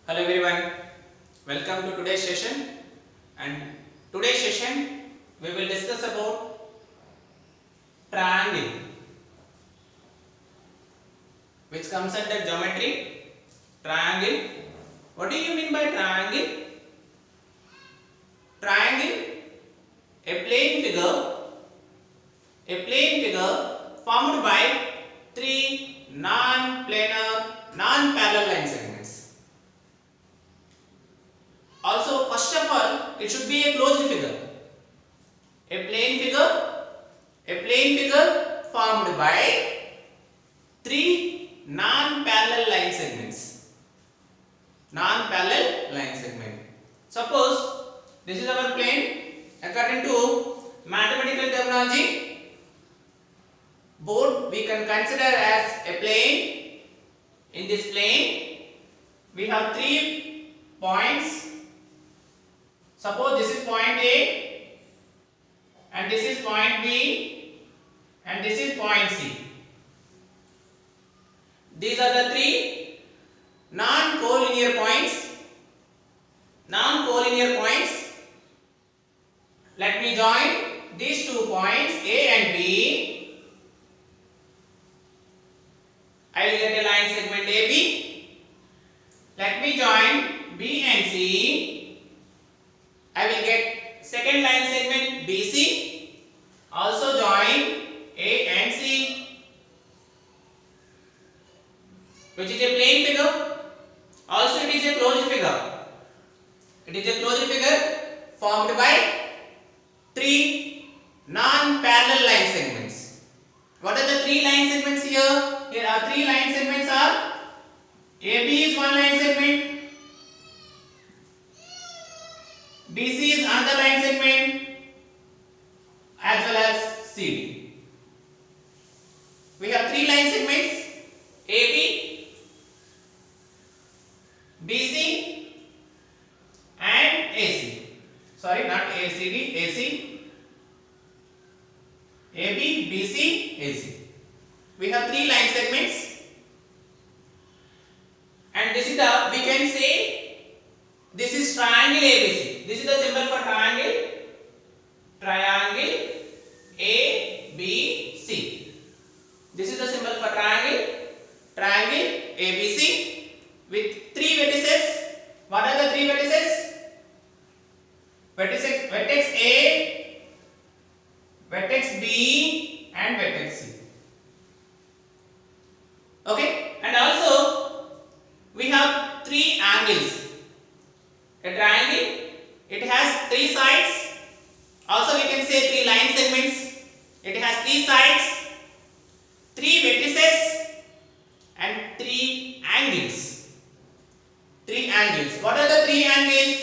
Hello everyone, welcome to today's session. And today's session we will discuss about triangle, which comes under geometry. Triangle. What do you mean by triangle? Triangle, a plane figure formed by three non-planar, non-parallel line segments. Also, first of all, it should be a closed figure. A plane figure formed by three non-parallel line segments. Non-parallel line segment. Suppose this is our plane. According to mathematical terminology, board we can consider as a plane. In this plane, we have 3 points. Suppose this is point A, and this is point B, and this is point C. These are the 3 non-collinear points. Let me join these 2 points A and B. I will get a line segment AB. Let me join B and C. I will get second line segment BC. Also join A and C, which is a plane figure. Also it is a closed figure. It is a closed figure formed by 3 non-parallel line segments. What are the 3 line segments here? Here are 3 line segments are AB is one line segment, BC is another line segment, as well as CD. We have 3 line segments: AB, BC and AC. Sorry, not ACD, AC. AB, BC, AC. We have 3 line segments, and this is the, we can say, this is triangle ABC. This is the symbol for triangle. Triangle ABC. This is the symbol for triangle. Triangle ABC with 3 vertices. What are the 3 vertices? Vertex A, vertex B and vertex C. Okay, and also we have 3 angles. A triangle, it has 3 sides. Also we can say 3 line segments. It has 3 sides, 3 vertices and 3 angles. 3 angles. What are the 3 angles?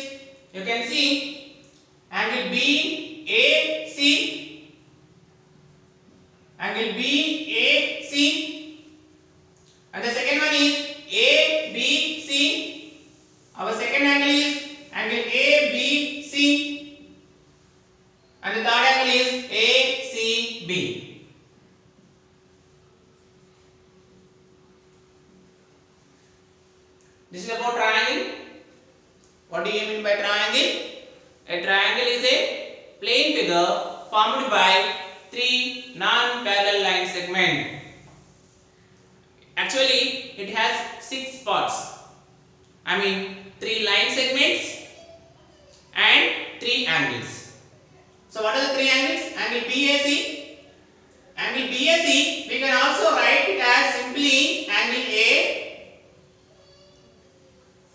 You can see angle BAC, angle BAC, and the second one is ABC. Our second angle is angle ABC, and the third angle is ACB. This is about triangle. What do you mean by triangle? A triangle is a plane figure formed by 3 non-parallel line segments. Actually, it has 6 parts. 3 line segments and 3 angles. So what are the 3 angles? Angle BAC. Angle BAC, we can also write it as simply angle A.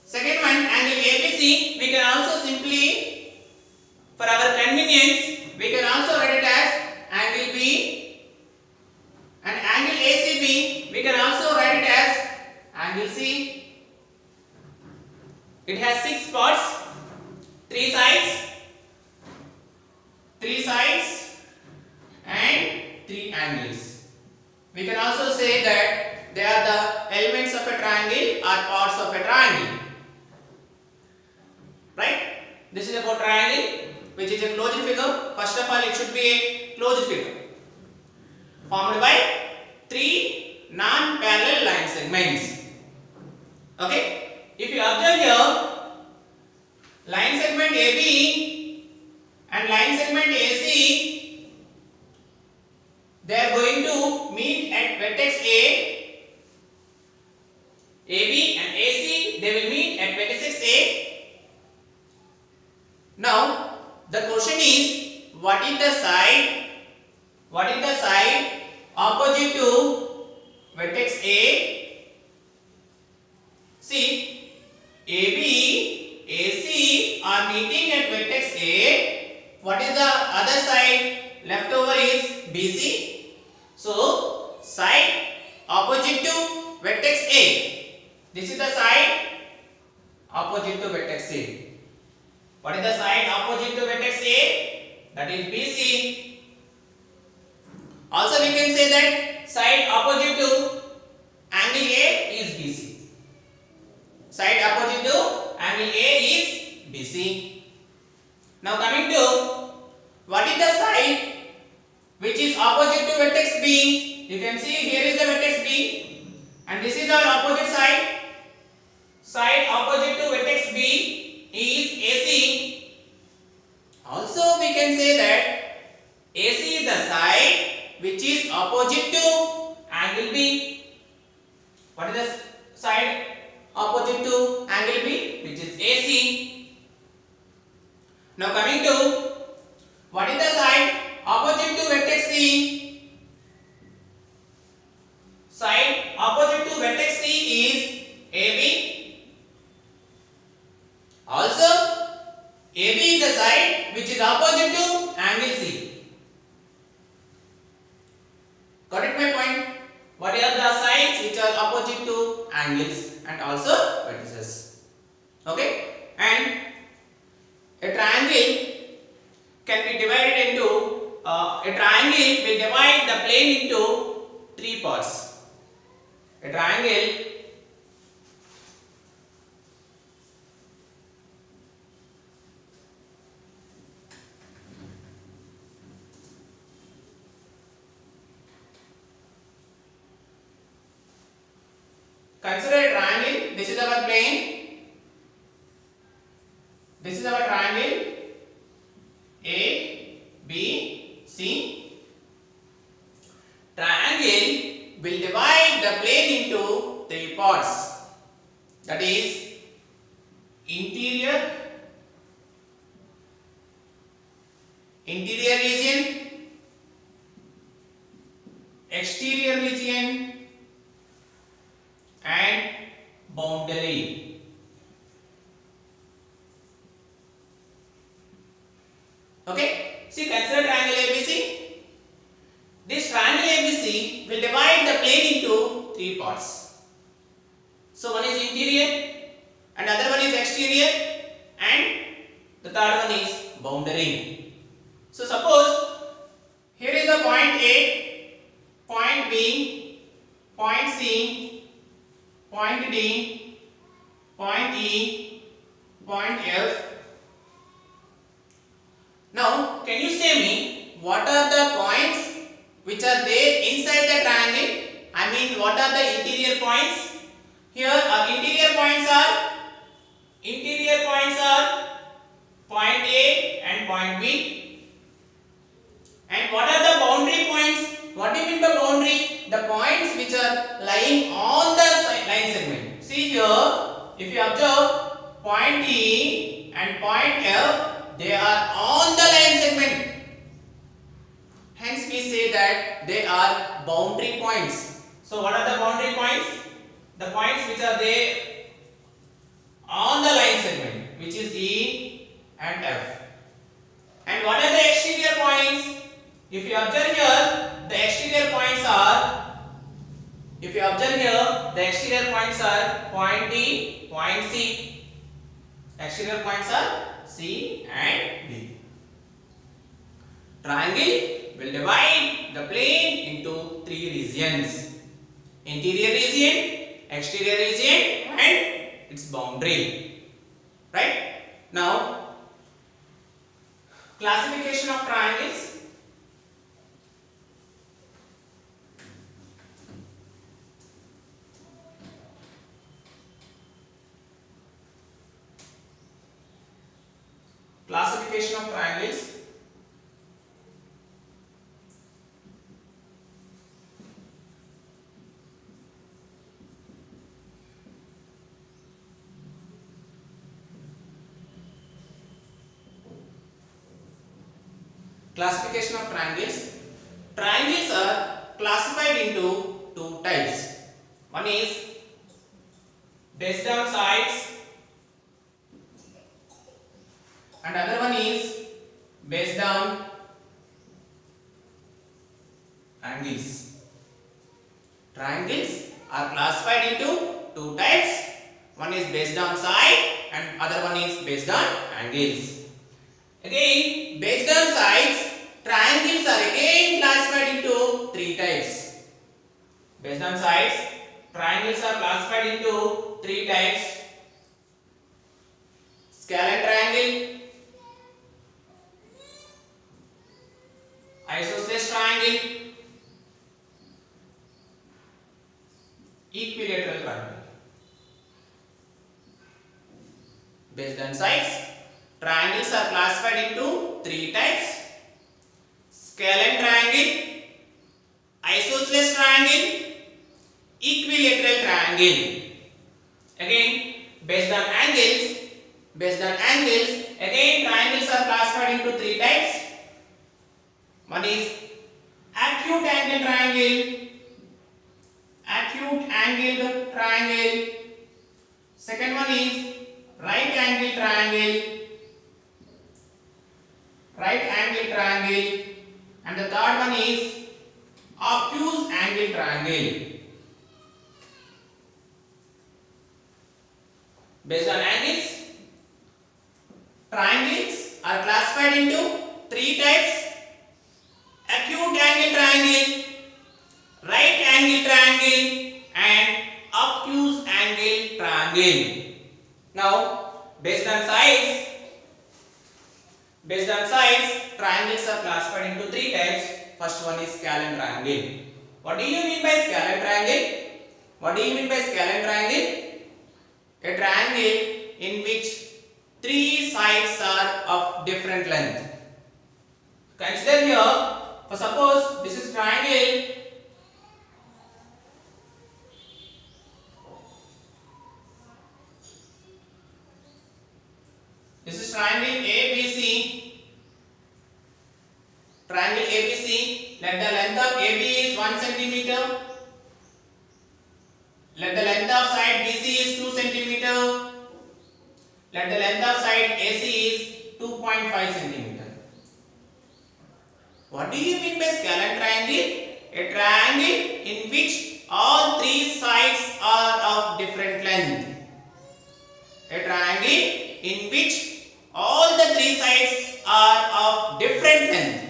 Second one, angle ABC, we can also simply, for our convenience, we can also write it as angle B, and angle ACB, we can also write it as angle C. It has 6 parts, 3 sides and 3 angles. We can also say that they are the elements of a triangle or parts of a triangle. Right? This is about triangle, which is a closed figure. First of all, it should be a closed figure formed by 3 non-parallel line segments. Okay. if you observe here, line segment AB and line segment AC, they are going to meet at vertex A. AB and AC, they will meet at vertex A. Now the question is, what is the side opposite to vertex A? See, AB, AC are meeting at vertex A. What is the other side left over is BC. So side opposite to vertex A. This is the side opposite to vertex A. What is the side opposite to vertex A? That is BC. Also we can say that side opposite to angle A is BC. Side opposite to angle A is BC. Now coming to what is the side which is opposite to vertex B? You can see here is the vertex B and this is our opposite side. Side opposite to vertex B is AC. Also we can say that AC is the side which is opposite to angle B. What is the side opposite to angle B? Which is AC. Now coming to what is the side opposite to vertex C? Side opposite to vertex C is AB. Also AB is the side which is opposite to angle C. Got it my point? What are the sides which are opposite to angles and also vertices? Okay? And a triangle can be divided into a triangle will divide the plane into three parts. A triangle consider a triangle. This is our plane. This is our triangle A, B, C. Triangle will divide the plane into three parts. That is interior region, exterior region and boundary. Okay, see, consider triangle ABC. This triangle ABC will divide the plane into three parts. So one is interior and other one is exterior and the third one is boundary. So suppose here is the point A, point B, point C, point D, point E, point F. Now can you say me what are the points which are there inside the triangle? I mean, what are the interior points? Here our interior points are point A and point B. And what are the boundary points? What do you mean by boundary? The points which are lying on the line segment. See here, if you observe point E and point F, they are on the line segment. Hence we say that they are boundary points. So what are the boundary points? The points which are there on the line segment, which is E and F. And what are the exterior points? If you observe here, the exterior points are, point D, point C. Exterior points are C and D. Triangle will divide the plane into three regions: interior region, exterior region and its boundary. Right? Now, classification of triangles. classification of triangles. Classification of triangles. Triangles are classified into two types. One is based on sides and other one is based on angles. Triangles are classified into two types. One is based on side and other one is based on angles. Again, based on sides, triangles are again classified into three types. Based on sides, triangles are classified into three types. Scalene triangle, isosceles triangle, equilateral triangle. Based on sides, triangles are classified into three types. Scalene triangle, isosceles triangle, equilateral triangle. Again, based on angles, again triangles are classified into three types. One is acute angle triangle. Second one is right angle triangle, and the third one is obtuse angle triangle. Based on angles, triangles are classified into three types: acute angle triangle, right angle triangle, and obtuse angle triangle. Now, based on sides, triangles are classified into three types. First one is scalene triangle. What do you mean by scalene triangle? A triangle in which three sides are of different length. Consider here, for suppose this is triangle. This is triangle ABC. Let the length of AB is 1 centimeter. Let the length of side BC is 2 centimeter. Let the length of side AC is 2.5 centimeter. What do you mean by scalene triangle? A triangle in which all three sides are of different length. A triangle in which all the three sides are of different length.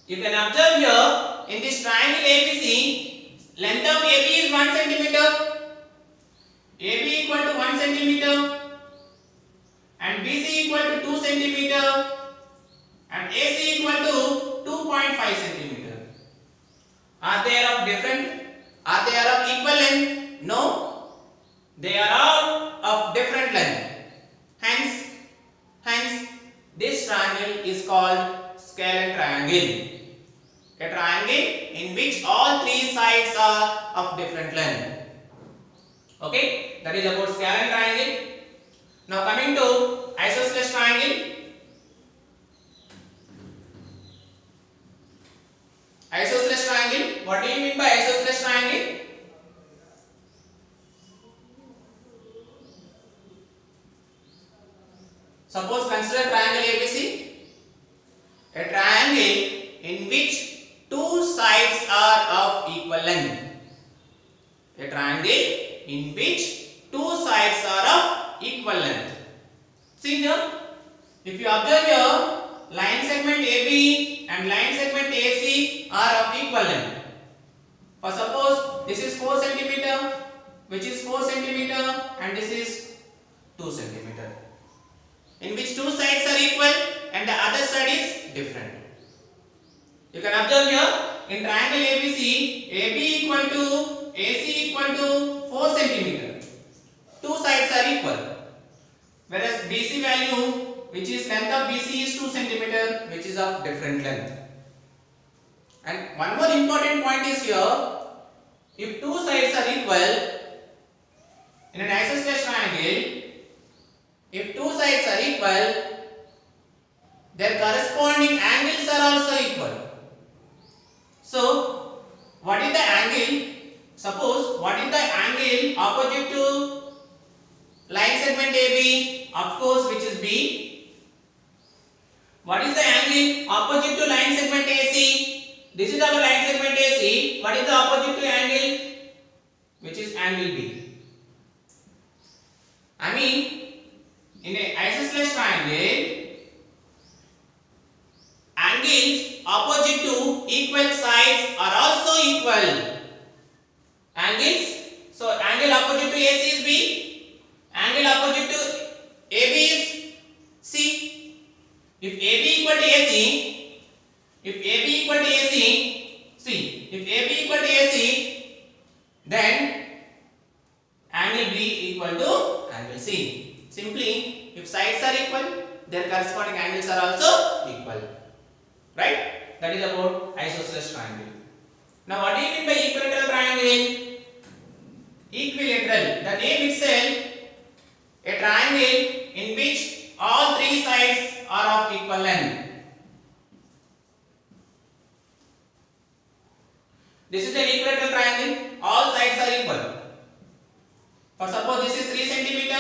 You can observe here in this triangle ABC, length of AB is 1 centimeter. AB equal to 1 centimeter and BC equal to 2 centimeter and AC equal to 2.5 centimeter. Are they of different? Are they of equal length? No. They are all of different length. Hence, this triangle is called scalene triangle. A triangle in which all three sides are of different length. Okay, that is about scalene triangle. Now coming to isosceles triangle. Isosceles triangle. What do you mean by isosceles triangle? Suppose consider triangle ABC. A triangle in which two sides are of equal length. A triangle in which two sides are of equal length. See here, if you observe here, line segment AB and line segment AC are of equal length. For suppose this is 4 centimeter, which is 4 centimeter, and this is 2 centimeter, in which two sides are equal and the other side is different. You can observe here in triangle ABC, AB equal to AC equal to 4 centimeter. Two sides are equal. Whereas BC value which is length of BC is 2 cm, which is of different length. And one more important point is here, if two sides are equal in an isosceles triangle, if two sides are equal, their corresponding angles are also equal. So, what is the angle? Suppose, what is the angle opposite to line segment AB? Of course, which is B. What is the angle opposite to line segment AC? This is our line segment AC. What is the opposite to angle? Which is angle B. I mean, in an isosceles triangle, angles opposite to equal sides are also equal. Angles, so angle opposite to AC is B, angle opposite to AB is C. If AB equal to AC, if AB equal to AC, see, if AB equal to AC, then angle B equal to angle C. Simply, if sides are equal, their corresponding angles are also equal. Right? That is about isosceles triangle. Now, what do you mean by equilateral triangle? Equilateral, the name itself, a triangle in which all three sides are of equal length. This is an equilateral triangle, all sides are equal. For suppose this is 3 cm,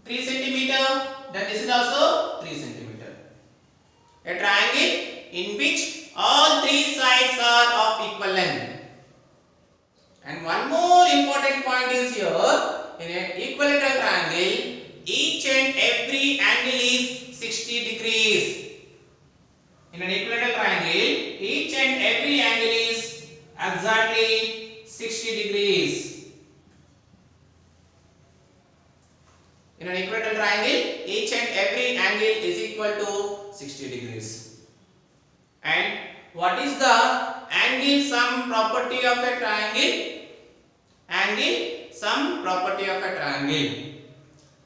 3 cm, then this is also 3 cm. A triangle in which all three sides are of equal length. And one more important point is here, in an equilateral triangle, each and every angle is 60 degrees. In an equilateral triangle, each and every angle is exactly 60 degrees. In an equilateral triangle, each and every angle is equal to 60 degrees. And what is the angle sum property of a triangle? Angle sum property of a triangle.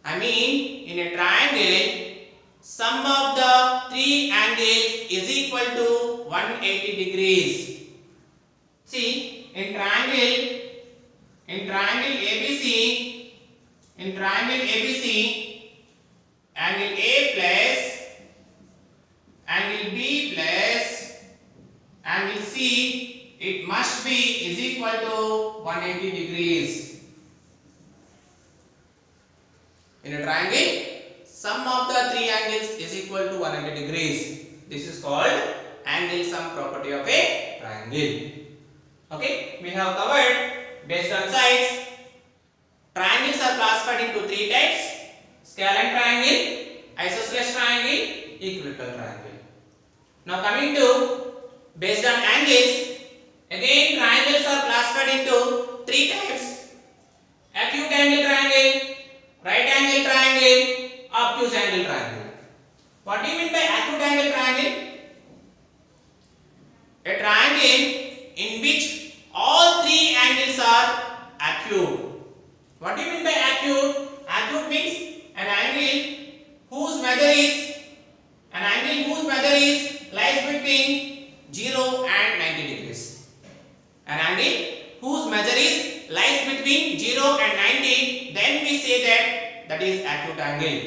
I mean, in a triangle, sum of the three angles is equal to 180 degrees. See, in triangle ABC, angle A plus angle B plus angle C, it must be is equal to 180 degrees. In a triangle, sum of the three angles is equal to 180 degrees. This is called angle sum property of a triangle. Okay, we have covered based on sides. Triangles are classified into three types: scalene triangle, isosceles triangle, equilateral triangle. Now coming to based on angles, again triangles are classified into three types: acute angle triangle, right angle triangle, obtuse angle triangle. What do you mean by acute angle triangle? A triangle in which all three angles are acute. What do you mean by acute? Acute means an angle whose measure is lies between 0 and 90 degrees. An angle whose measure lies between 0 and 90, then we say that is acute angle.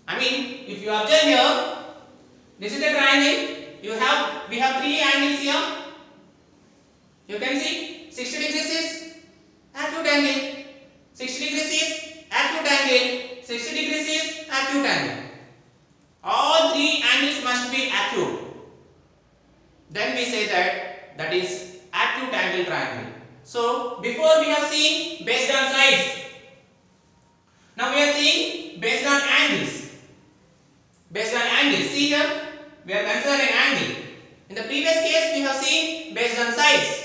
I mean, if you observe here, this is a triangle. We have three angles here. You can see 60 degrees is acute angle. 60 degrees is acute angle. 60 degrees is acute angle. All three angles must be acute. Then we say that is acute angle triangle. So before we have seen based on sides. Now we are seeing based on angles. Based on angles. See here, we are considering angle. In the previous case we have seen based on sides.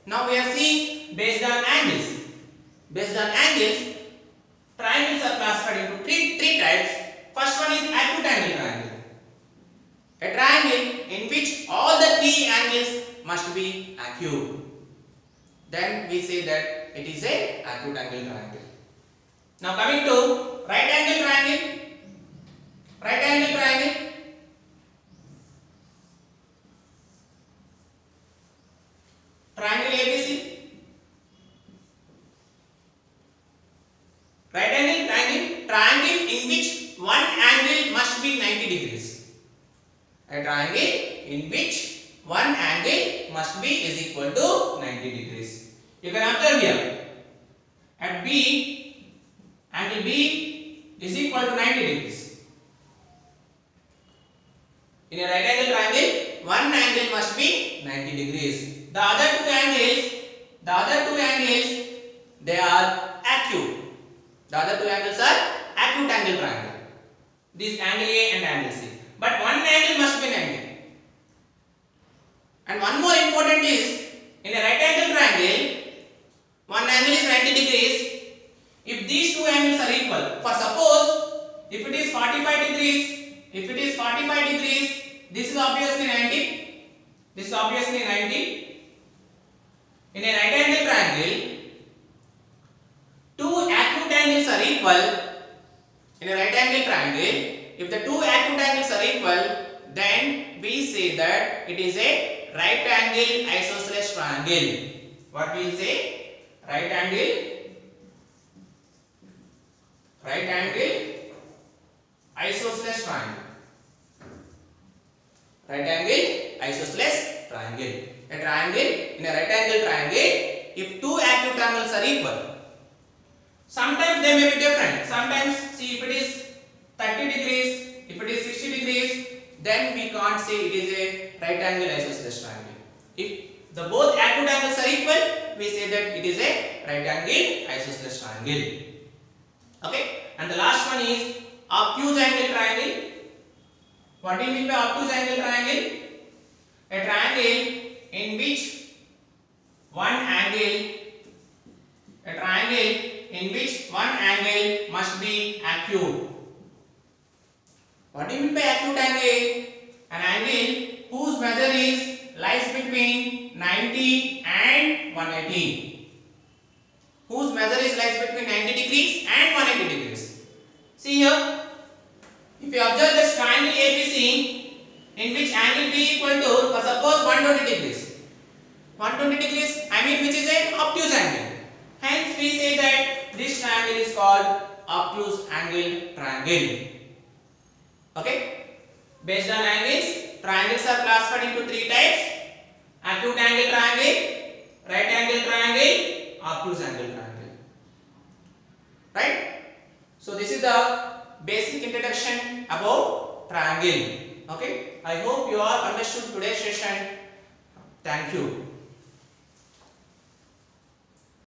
Now we are seeing based on angles. Based on angles, triangles are classified into three types. First one is acute angle triangle. A triangle in which all the three angles must be acute. Then we say that it is a acute angle triangle. Now coming to right angle triangle. Right triangle in which one angle must be is equal to 90 degrees. You can observe here. At B, angle B is equal to 90 degrees. In a right angle triangle, one angle must be 90 degrees. The other two angles, they are acute. The other two angles are acute angle triangle. This angle A and angle C. But one angle must be 90. And one more important is, in a right angle triangle, one angle is 90 degrees. If these two angles are equal, for suppose, if it is 45 degrees, this is obviously 90. This is obviously 90. In a right angle triangle, two acute angles are equal. In a right angle triangle, if the two acute angles are equal, then we say that it is a right angle isosceles triangle. What we will say? Right angle isosceles triangle. Right angle isosceles triangle. A triangle, in a right angle triangle, if two acute angles are equal, sometimes they may be different. Sometimes, see, if it is 30 degrees, if it is 60 degrees, then we can't say it is a right angle isosceles triangle. If the both acute angles are equal, we say that it is a right angle isosceles triangle. Okay, and the last one is obtuse angle triangle. What do you mean by obtuse angle triangle? A triangle in which one angle must be acute. What do you mean by acute angle? An angle whose measure lies between 90 and 180. Whose measure lies between 90 degrees and 180 degrees. See here, if you observe this triangle ABC, in which angle B equal to, for suppose 120 degrees. 120 degrees, I mean, which is an obtuse angle. Hence, we say that this triangle is called obtuse angle triangle. Okay? Based on angles, triangles are classified into three types: acute angle triangle, right angle triangle, obtuse angle triangle. Right? So this is the basic introduction about triangle. Okay? I hope you all understood today's session. Thank you.